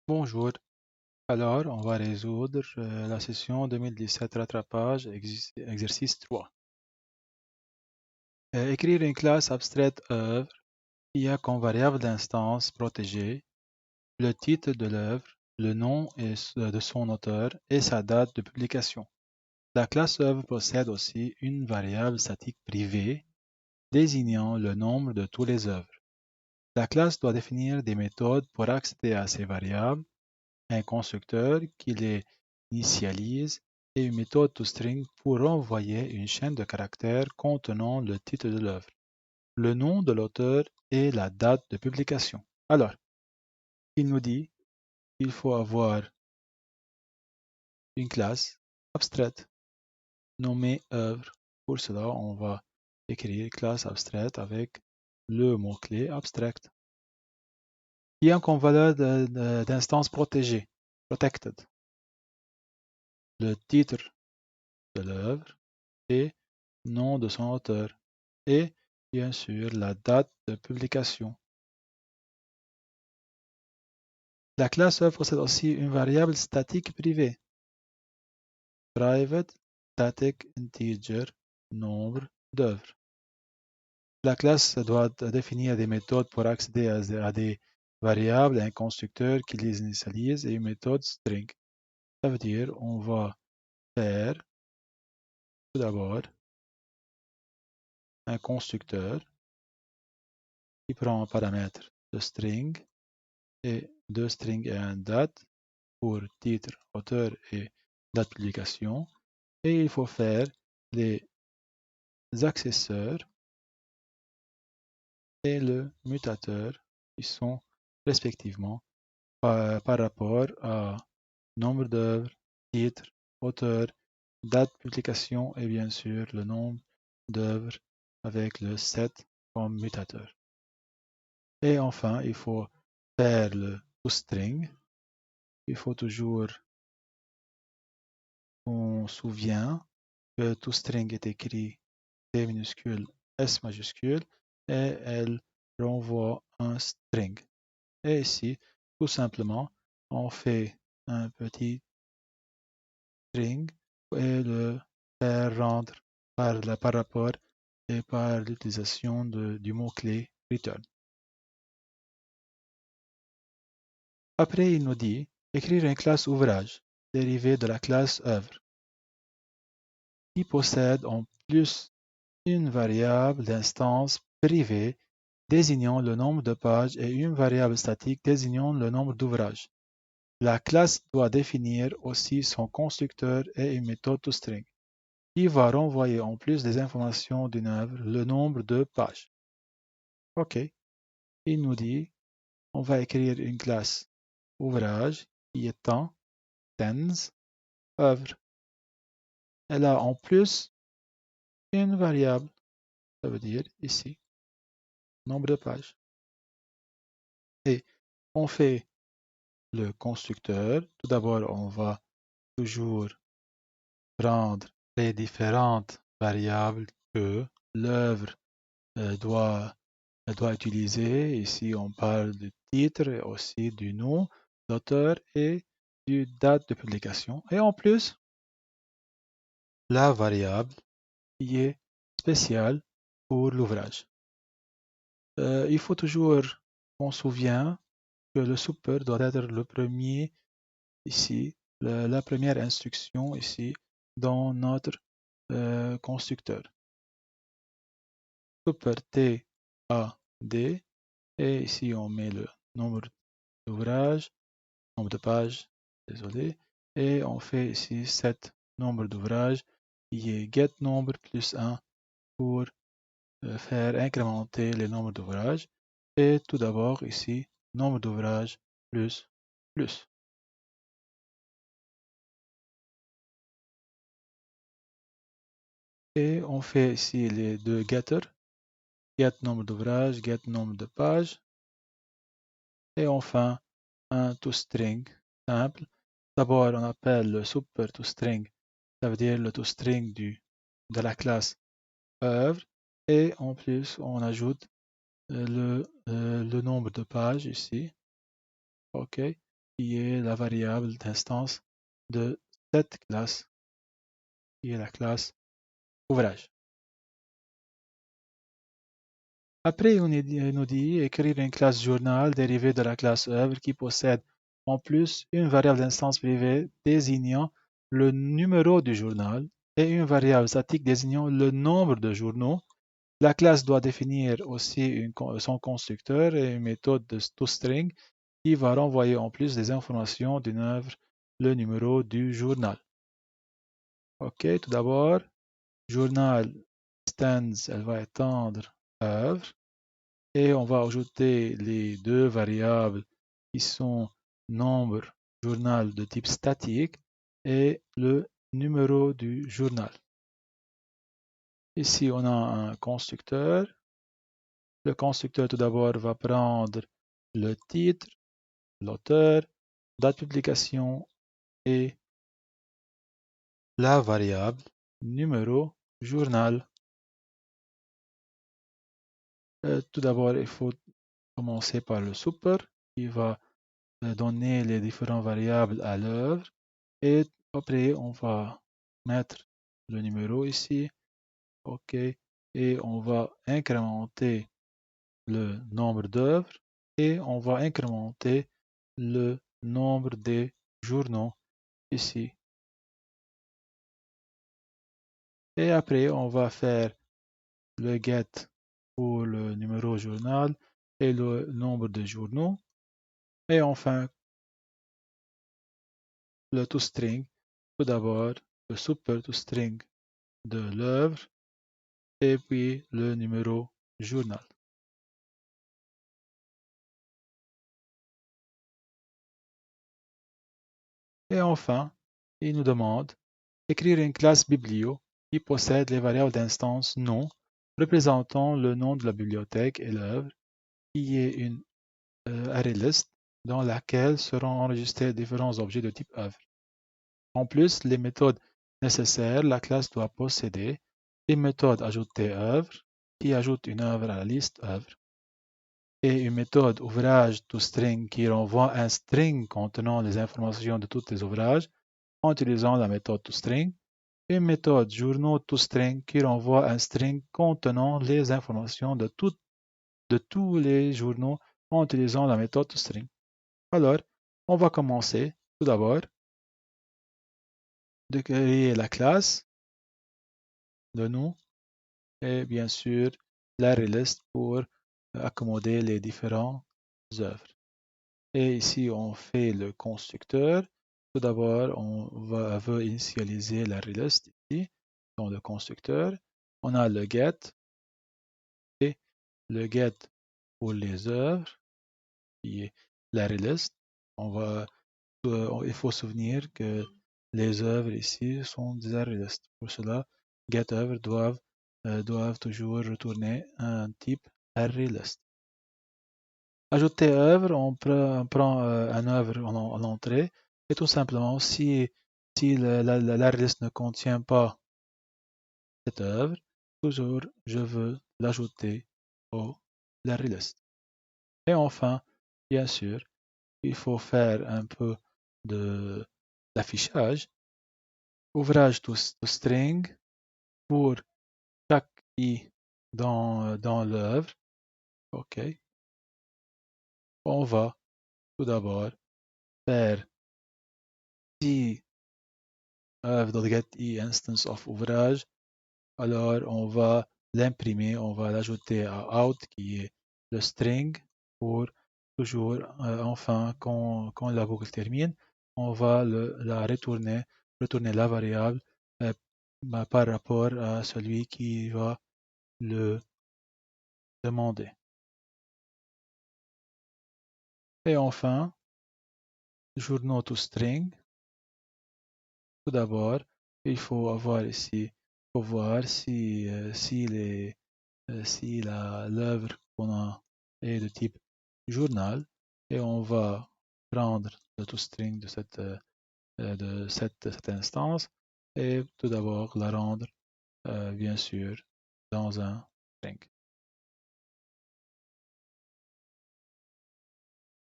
Bonjour. Alors, on va résoudre la session 2017 rattrapage, exercice 3. Écrire une classe abstraite œuvre qui a comme variable d'instance protégée le titre de l'œuvre, le nom de son auteur et sa date de publication. La classe œuvre possède aussi une variable statique privée désignant le nombre de toutes les œuvres. La classe doit définir des méthodes pour accéder à ces variables, un constructeur qui les initialise et une méthode toString pour renvoyer une chaîne de caractères contenant le titre de l'œuvre, le nom de l'auteur et la date de publication. Alors, il nous dit qu'il faut avoir une classe abstraite nommée œuvre. Pour cela, on va écrire classe abstraite avec le mot-clé abstract qui a comme valeur d'instance protégée, protected, le titre de l'œuvre et nom de son auteur et bien sûr la date de publication. La classe œuvre possède aussi une variable statique privée, private static integer nombre d'œuvres. La classe doit définir des méthodes pour accéder à des variables, un constructeur qui les initialise et une méthode string. Ça veut dire on va faire tout d'abord un constructeur qui prend un paramètre de string et deux strings et un date pour titre, auteur et date de publication. Et il faut faire les accesseurs et le mutateur qui sont respectivement par rapport à nombre d'œuvres, titre, auteur, date de publication et bien sûr le nombre d'œuvres avec le set comme mutateur. Et enfin, il faut faire le toString. Il faut toujours qu'on se souvient que toString est écrit T minuscule, S majuscule et elle renvoie un string. Et ici, tout simplement, on fait un petit string et le faire rendre par rapport et par l'utilisation du mot-clé return. Après, il nous dit écrire une classe ouvrage dérivée de la classe œuvre qui possède en plus une variable d'instance privée désignant le nombre de pages et une variable statique désignant le nombre d'ouvrages. La classe doit définir aussi son constructeur et une méthode toString qui va renvoyer en plus des informations d'une œuvre le nombre de pages. OK. Il nous dit on va écrire une classe ouvrage qui est en tens œuvre. Elle a en plus une variable, ça veut dire ici, nombre de pages. Et on fait le constructeur. Tout d'abord, on va toujours prendre les différentes variables que l'œuvre doit utiliser. Ici, on parle du titre et aussi du nom d'auteur et du date de publication. Et en plus, la variable qui est spéciale pour l'ouvrage. Il faut toujours qu'on se souvienne que le super doit être le premier ici, la première instruction ici dans notre constructeur. Super T A D et ici on met le nombre d'ouvrages, nombre de pages, désolé, et on fait ici cet nombre d'ouvrages qui est getNombre plus 1 pour faire incrémenter le nombre d'ouvrages. Et tout d'abord ici, nombre d'ouvrages plus plus. Et on fait ici les deux getters, get nombre d'ouvrages, get nombre de pages. Et enfin, un toString simple. D'abord, on appelle le super toString, ça veut dire le toString de la classe œuvre. Et en plus, on ajoute le nombre de pages ici. OK. qui est la variable d'instance de cette classe, qui est la classe ouvrage. Après, on nous dit écrire une classe journal dérivée de la classe œuvre qui possède en plus une variable d'instance privée désignant le numéro du journal et une variable statique désignant le nombre de journaux. La classe doit définir aussi son constructeur et une méthode de toString qui va renvoyer en plus des informations d'une œuvre, le numéro du journal. Ok, tout d'abord, journal stands, elle va étendre œuvre. Et on va ajouter les deux variables qui sont nombre journal de type statique et le numéro du journal. Ici, on a un constructeur. Le constructeur, tout d'abord, va prendre le titre, l'auteur, date de publication et la variable numéro journal. Tout d'abord, il faut commencer par le super qui va donner les différentes variables à l'œuvre et après on va mettre le numéro ici, ok, et on va incrémenter le nombre d'œuvres et on va incrémenter le nombre des journaux ici. Et après on va faire le get pour le numéro journal et le nombre de journaux et enfin le toString. Tout d'abord le super toString de l'œuvre et puis le numéro journal. Et enfin, il nous demande d'écrire une classe biblio qui possède les variables d'instance nom représentant le nom de la bibliothèque et l'œuvre, qui est une ArrayList dans laquelle seront enregistrés différents objets de type œuvre. En plus, les méthodes nécessaires, la classe doit posséder une méthode ajouter œuvre qui ajoute une œuvre à la liste œuvre et une méthode ouvrage toString qui renvoie un string contenant les informations de tous les ouvrages en utilisant la méthode toString, et une méthode journaux toString qui renvoie un string contenant les informations de tous les journaux en utilisant la méthode toString. Alors, on va commencer tout d'abord de créer la classe de nom et bien sûr l'ArrayList pour accommoder les différentes œuvres. Et ici, on fait le constructeur. Tout d'abord, on veut initialiser l'ArrayList ici, dans le constructeur. On a le get et le get pour les œuvres, qui est l'ArrayList. Il faut se souvenir que les œuvres ici sont des ArrayList. Pour cela, getOeuvre doivent toujours retourner un type ArrayList. Ajouter œuvre, on prend un œuvre en entrée et tout simplement, si l'ArrayList ne contient pas cette œuvre, toujours je veux l'ajouter au l'ArrayList. Et enfin, bien sûr, il faut faire un peu d'affichage. Ouvrage toString pour chaque i dans l'œuvre. OK. On va tout d'abord faire si œuvre.getI instance of ouvrage. Alors on va l'imprimer, on va l'ajouter à out qui est le string pour toujours, enfin quand la boucle termine, on va la retourner la variable par rapport à celui qui va le demander. Et enfin, journaux toString. Tout d'abord, il faut avoir ici, pour voir si l'œuvre qu'on a est de type journal et on va prendre le toString de cette instance et tout d'abord la rendre bien sûr dans un string.